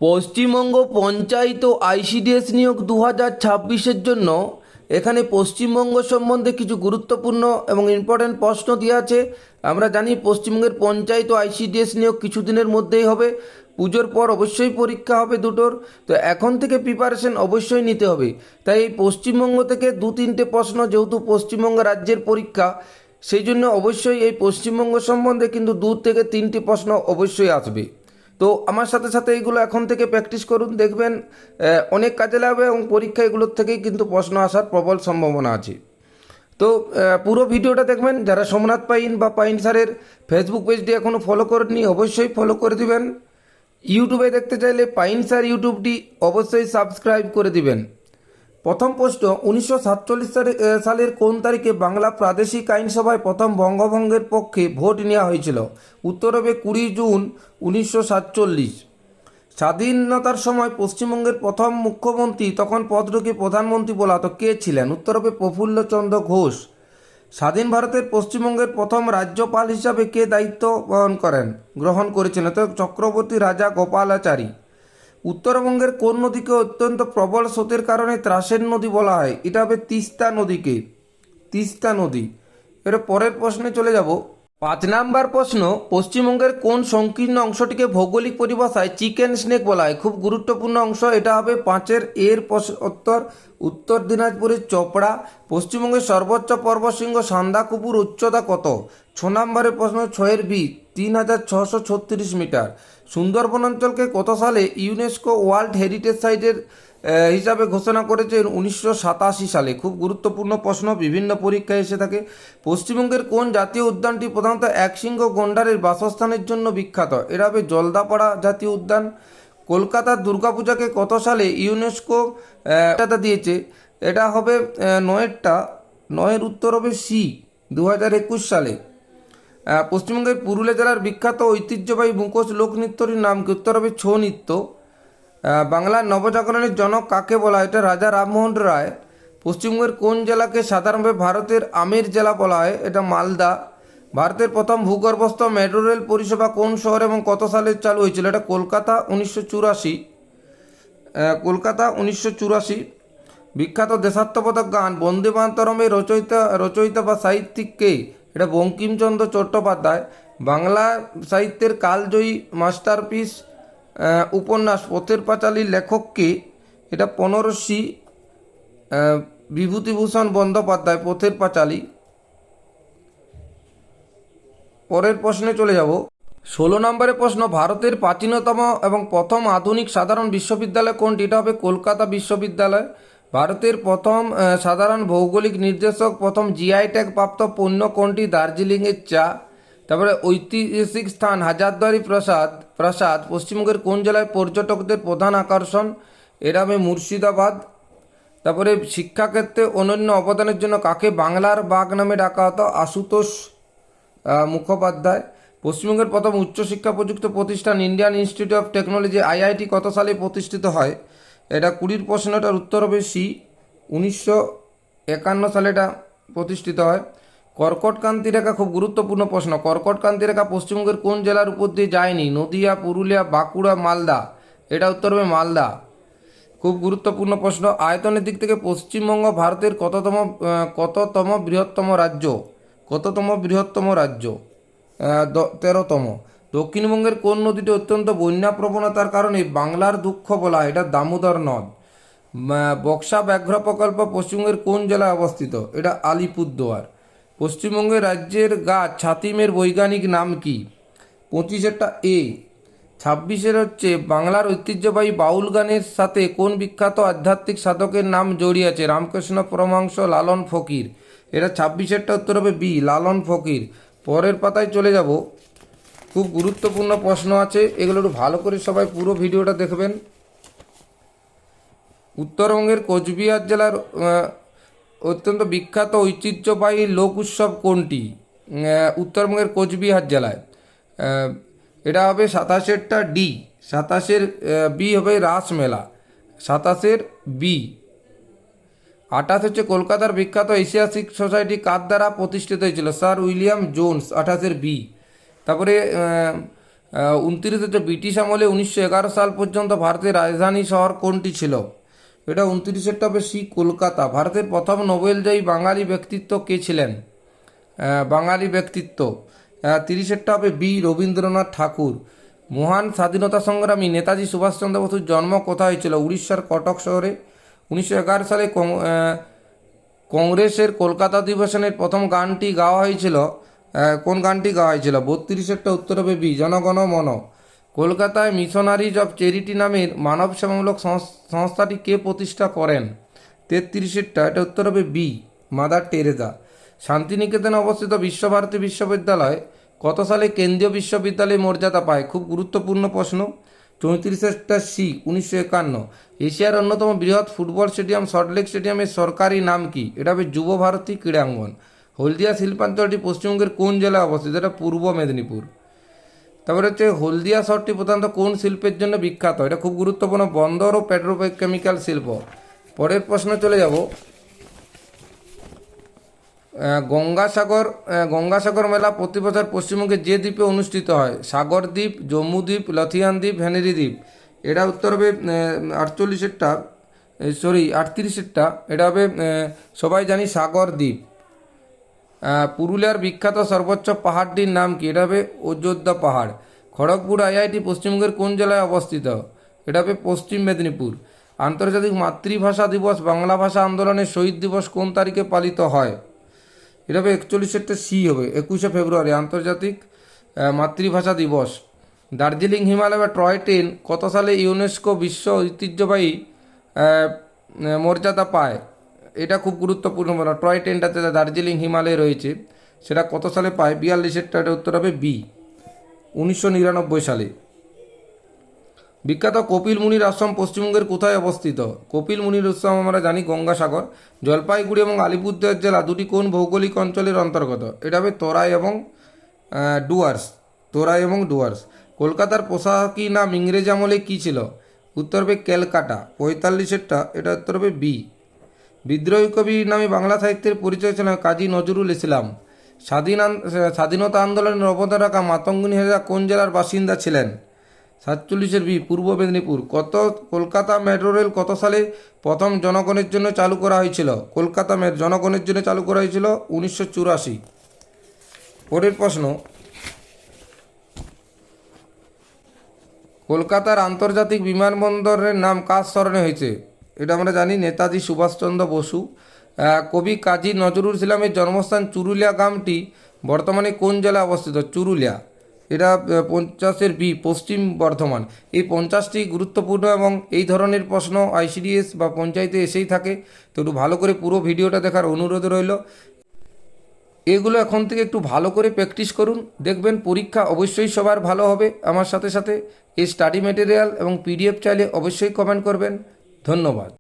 পশ্চিমবঙ্গ পঞ্চায়েত ও ICDS নিয়োগ 2026-এর জন্য এখানে পশ্চিমবঙ্গ সম্বন্ধে কিছু গুরুত্বপূর্ণ এবং ইম্পর্ট্যান্ট প্রশ্ন দেওয়া আছে। আমরা জানি পশ্চিমবঙ্গের পঞ্চায়েত ও আইসিডিএস নিয়োগ কিছুদিনের মধ্যেই হবে। পুজোর পর অবশ্যই পরীক্ষা হবে দুটোর, তো এখন থেকে প্রিপারেশন অবশ্যই নিতে হবে। তাই এই পশ্চিমবঙ্গ থেকে 2-3টে প্রশ্ন, যেহেতু পশ্চিমবঙ্গ রাজ্যের পরীক্ষা, সেই জন্য অবশ্যই এই পশ্চিমবঙ্গ সম্বন্ধে কিন্তু 2 থেকে 3টি প্রশ্ন অবশ্যই আসবে। তো আমার সাথে সাথে এইগুলো এখন থেকে প্র্যাকটিস করুন, দেখবেন অনেক কাজে লাগবে এবং পরীক্ষা এগুলোর থেকেই কিন্তু প্রশ্ন আসার প্রবল সম্ভাবনা আছে। তো পুরো ভিডিওটা দেখবেন। যারা সোমনাথ পাইন বা পাইন স্যারের ফেসবুক পেজটি এখনও ফলো করেননি অবশ্যই ফলো করে দিবেন। ইউটিউবে দেখতে চাইলে পাইন স্যার ইউটিউবটি অবশ্যই সাবস্ক্রাইব করে দিবেন। প্রথম প্রশ্ন, 1947 সালের কোন তারিখে বাংলা প্রাদেশিক আইনসভায় প্রথম বঙ্গভঙ্গের পক্ষে ভোট নেওয়া হয়েছিল? উত্তর হবে 20 জুন 1947। স্বাধীনতার সময় পশ্চিমবঙ্গের প্রথম মুখ্যমন্ত্রী, তখন পদটাকে প্রধানমন্ত্রী বলা হতো, কে ছিলেন? উত্তর হবে প্রফুল্লচন্দ্র ঘোষ। স্বাধীন ভারতের পশ্চিমবঙ্গের প্রথম রাজ্যপাল হিসাবে কে দায়িত্ব গ্রহণ করেছিলেন? তো চক্রবর্তী রাজা গোপালাচারী। উত্তরবঙ্গের কোন নদীকে অত্যন্ত প্রবল স্রোতের কারণে ত্রাসের নদী বলা হয়? এটা হবে তিস্তা নদীকে, তিস্তা নদী। এর পরের প্রশ্নে চলে যাব। 5 নাম্বার প্রশ্ন, পশ্চিমবঙ্গের কোন সংকীর্ণ অংশটিকে ভৌগোলিক পরিভাষায় চিকেন স্নেক বলা হয়? খুব গুরুত্বপূর্ণ অংশ, এটা হবে 5-এর উত্তর। উত্তর দিনাজপুরের চপড়া। পশ্চিমবঙ্গের সর্বোচ্চ পর্বতশৃঙ্গ সান্দাকফুর, উচ্চতা কত? 6 নম্বরের প্রশ্ন, 6-এর 3636 মিটার। সুন্দরবন অঞ্চলকে কত সালে ইউনেস্কো ওয়ার্ল্ড হেরিটেজ সাইটের হিসাবে ঘোষণা করেছে? 1987 সালে। খুব গুরুত্বপূর্ণ প্রশ্ন, বিভিন্ন পরীক্ষায় এসে থাকে। পশ্চিমবঙ্গের কোন জাতীয় উদ্যানটি প্রধানত একশৃঙ্গ গন্ডারের বাসস্থানের জন্য বিখ্যাত? এরা হবে জলদাপাড়া জাতীয় উদ্যান। কলকাতার দুর্গাপূজাকে কত সালে ইউনেস্কো মর্যাদা দিয়েছে? এটা হবে 9-এর উত্তর হবে সি, 2021 সালে। পশ্চিমবঙ্গের পুরুলিয়া জেলার বিখ্যাত ঐতিহ্যবাহী মুখোশ লোকনৃত্যটির নাম কি? উত্তর হবে ছৌ নৃত্য। বাংলার নবজাগরণের জনক কাকে বলা হয়? এটা রাজা রামমোহন রায়। পশ্চিমবঙ্গের কোন জেলাকে সাধারণভাবে ভারতের আমের জেলা বলা হয়? এটা মালদা। ভারতের প্রথম ভূগর্ভস্থ মেট্রো রেল পরিষেবা কোন শহর এবং কত সালে চালু হয়েছিল? এটা কলকাতা, 1984। কলকাতা, 1984। বিখ্যাত দেশাত্মবোধক গান বন্দে মাতরমের রচয়িতা বা সাহিত্যিক কে? এটা বঙ্কিমচন্দ্র চট্টোপাধ্যায়। বাংলা সাহিত্যের কালজয়ী মাস্টারপিস উপন্যাস পথের পাঁচালীর লেখক কে? এটা 15 বিভূতিভূষণ বন্দ্যোপাধ্যায়, পথের পাঁচালী। পরের প্রশ্নে চলে যাব। 16 নম্বরের প্রশ্ন, ভারতের প্রাচীনতম এবং প্রথম আধুনিক সাধারণ বিশ্ববিদ্যালয় কোনটি? এটা হবে কলকাতা বিশ্ববিদ্যালয়। ভারতের প্রথম সাধারণ ভৌগোলিক নির্দেশক, প্রথম জিআই ট্যাগ প্রাপ্ত পণ্য কোনটি? দার্জিলিংয়ের চা। তারপরে ঐতিহাসিক স্থান হাজারদুয়ারি প্রাসাদ পশ্চিমবঙ্গের কোন জেলায় পর্যটকদের প্রধান আকর্ষণ? এটা হবে মুর্শিদাবাদ। তারপরে শিক্ষাক্ষেত্রে অনন্য অবদানের জন্য কাকে বাংলার বাঘ নামে ডাকা হতো? আশুতোষ মুখোপাধ্যায়। পশ্চিমবঙ্গের প্রথম উচ্চশিক্ষা প্রযুক্তি প্রতিষ্ঠান Indian institute of technology IIT কত সালে প্রতিষ্ঠিত হয়? এটা 20 প্রশ্নটার উত্তর হবে সি, 1951 সালে এটা প্রতিষ্ঠিত হয়। কর্কটক্রান্তি রেখা, খুব গুরুত্বপূর্ণ প্রশ্ন। কর্কটক্রান্তি রেখা পশ্চিমবঙ্গের কোন জেলার উপর দিয়ে যায়নি? নদিয়া, পুরুলিয়া, বাঁকুড়া, মালদা। এটা উত্তর হবে মালদা। খুব গুরুত্বপূর্ণ প্রশ্ন। আয়তনের দিক থেকে পশ্চিমবঙ্গ ভারতের কততম বৃহত্তম রাজ্য? কততম বৃহত্তম রাজ্য? 13তম। দক্ষিণবঙ্গের কোন নদীটি অত্যন্ত বন্যা প্রবণতার কারণে বাংলার দুঃখ বলা হয়? এটা দামোদর নদ। বক্সা ব্যাঘ্র প্রকল্প পশ্চিমবঙ্গের কোন জেলায় অবস্থিত? এটা আলিপুরদুয়ার। পশ্চিমবঙ্গের রাজ্যের গাছ ছাতিমের বৈজ্ঞানিক নাম কি? 25-এরটা এ। 26-এর হচ্ছে বাংলার ঐতিহ্যবাহী বাউল গানের সাথে কোন বিখ্যাত আধ্যাত্মিক সাধকের নাম জড়িয়ে আছে? রামকৃষ্ণ পরমহংস, লালন ফকির। এটা 26-এরটা উত্তর হবে বি, লালন ফকির। পরের পাতায় চলে যাব। খুব গুরুত্বপূর্ণ প্রশ্ন আছে, এগুলো একটু ভালো করে সবাই পুরো ভিডিওটা দেখবেন। উত্তরবঙ্গের কোচবিহার জেলার অত্যন্ত বিখ্যাত ঐতিহ্যবাহী লোক উৎসব কোনটি? উত্তরবঙ্গের কোচবিহার জেলায়। এটা হবে 27-এরটা ডি। 27-এর বি হবে রাসমেলা। 27-এর বি। 28 হচ্ছে কলকাতার বিখ্যাত এশিয়াটিক সোসাইটি কার দ্বারা প্রতিষ্ঠিত হয়েছিল? Sir William Jones. 28-এর বি। তারপরে 29 হচ্ছে ব্রিটিশ আমলে 1911 সাল পর্যন্ত ভারতের রাজধানী শহর কোনটি ছিল? এটা 29 হবে সি কলকাতা। ভারতের প্রথম নোবেলজয়ী বাঙালি ব্যক্তিত্ব কে ছিলেন? বাঙালি ব্যক্তিত্ব। 30 হবে বি রবীন্দ্রনাথ ঠাকুর। মহান স্বাধীনতা সংগ্রামী নেতাজি সুভাষচন্দ্র বসুর জন্ম কোথায় হয়েছিল? উড়িষ্যার কটক শহরে। 1911 সালে কংগ্রেসের কলকাতা অধিবেশনের প্রথম গানটি গাওয়া হয়েছিল। কোন গানটি গাওয়া হয়েছিল? 32 উত্তর হবে বি জনগণ মন। কলকাতায় মিশনারিজ অফ চ্যারিটি নামের মানব সেবামূলক সংস্থাটি কে প্রতিষ্ঠা করেন? 33 এটা উত্তর হবে বি মাদার টেরেজা। শান্তিনিকেতনে অবস্থিত বিশ্বভারতী বিশ্ববিদ্যালয় কত সালে কেন্দ্রীয় বিশ্ববিদ্যালয় মর্যাদা পায়? খুব গুরুত্বপূর্ণ প্রশ্ন। 34 সি 1951। এশিয়ার অন্যতম বৃহৎ ফুটবল স্টেডিয়াম সল্টলেক স্টেডিয়ামের সরকারি নাম কি? এটা হবে যুব ভারতী ক্রীড়াঙ্গন। হলদিয়া শিল্পাঞ্চলটি পশ্চিমবঙ্গের কোন জেলায় অবস্থিত? এটা পূর্ব মেদিনীপুর। তারপরে হচ্ছে হলদিয়া শহরটি প্রধানত কোন শিল্পের জন্য বিখ্যাত? এটা খুব গুরুত্বপূর্ণ, বন্দর ও পেট্রোকেমিক্যাল শিল্প। পরের প্রশ্ন চলে যাব। গঙ্গাসাগর মেলা প্রতি বছর পশ্চিমবঙ্গের যে দ্বীপে অনুষ্ঠিত হয়? সাগর দ্বীপ, জম্মু দ্বীপ, লথিয়ান দ্বীপ, হেনরি দ্বীপ। এটা উত্তর হবে 38 এটা হবে সবাই জানি সাগর দ্বীপ। পুরুলিয়ার বিখ্যাত সর্বোচ্চ পাহাড়টির নাম কি? এটা হবে অযোধ্যা পাহাড়। খড়গপুর আইআইটি পশ্চিমবঙ্গের কোন জেলায় অবস্থিত? এটা হবে পশ্চিম মেদিনীপুর। আন্তর্জাতিক মাতৃভাষা দিবস বাংলা ভাষা আন্দোলনের শহীদ দিবস কোন তারিখে পালিত হয়? এটা হবে 41 সি হবে 21 ফেব্রুয়ারি আন্তর্জাতিক মাতৃভাষা দিবস। দার্জিলিং হিমালয় বা টয় ট্রেন কত সালে ইউনেস্কো বিশ্ব ঐতিহ্যবাহী মর্যাদা পায়? এটা খুব গুরুত্বপূর্ণ বলা। টয় ট্রেনটাতে দার্জিলিং হিমালয়ে রয়েছে, সেটা কত সালে পায়? 42 এটা উত্তর হবে বি 1999 সালে। বিখ্যাত কপিল মুনির আশ্রম পশ্চিমবঙ্গের কোথায় অবস্থিত? কপিল মুনির আশ্রম আমরা জানি গঙ্গাসাগর। জলপাইগুড়ি এবং আলিপুরদুয়ার জেলা দুটি কোন ভৌগোলিক অঞ্চলের অন্তর্গত? এটা হবে তোরাই এবং ডুয়ার্স। কলকাতার পোশাকি নাম ইংরেজ আমলে কী ছিল? উত্তর হবে ক্যালকাটা। 45 এটা উত্তর হবে বি। বিদ্রোহী কবি নামে বাংলা সাহিত্যের পরিচয় ছিলেন কাজী নজরুল ইসলাম। স্বাধীনতা আন্দোলনের অবদান রাখা মাতঙ্গিনী হাজরা কোন জেলার বাসিন্দা ছিলেন? 47 বি পূর্ব মেদিনীপুর। কলকাতা মেট্রো রেল কত সালে প্রথম জনগণের জন্য চালু করা হয়েছিল? কলকাতা জনগণের জন্য চালু করা হয়েছিল 1984। পরের প্রশ্ন, কলকাতার আন্তর্জাতিক বিমানবন্দরের নাম কার স্মরণে হয়েছে? এটা আমরা জানি নেতাজি সুভাষচন্দ্র বসু। কবি কাজী নজরুল ইসলামের জন্মস্থান চুরুলিয়া গ্রামটি বর্তমানে কোন জেলায় অবস্থিত? চুরুলিয়া। এটা 50 বি পশ্চিম বর্ধমান। এই 50টি গুরুত্বপূর্ণ এবং এই ধরনের প্রশ্ন আইসিডিএস বা পঞ্চায়েতে এসেই থাকে, তো একটু ভালো করে পুরো ভিডিওটা দেখার অনুরোধ রইল। এগুলো এখন থেকে একটু ভালো করে প্র্যাকটিস করুন, দেখবেন পরীক্ষা অবশ্যই সবার ভালো হবে। আমার সাথে সাথে এই স্টাডি মেটেরিয়াল এবং পিডিএফ চাইলে অবশ্যই কমেন্ট করবেন। ধন্যবাদ।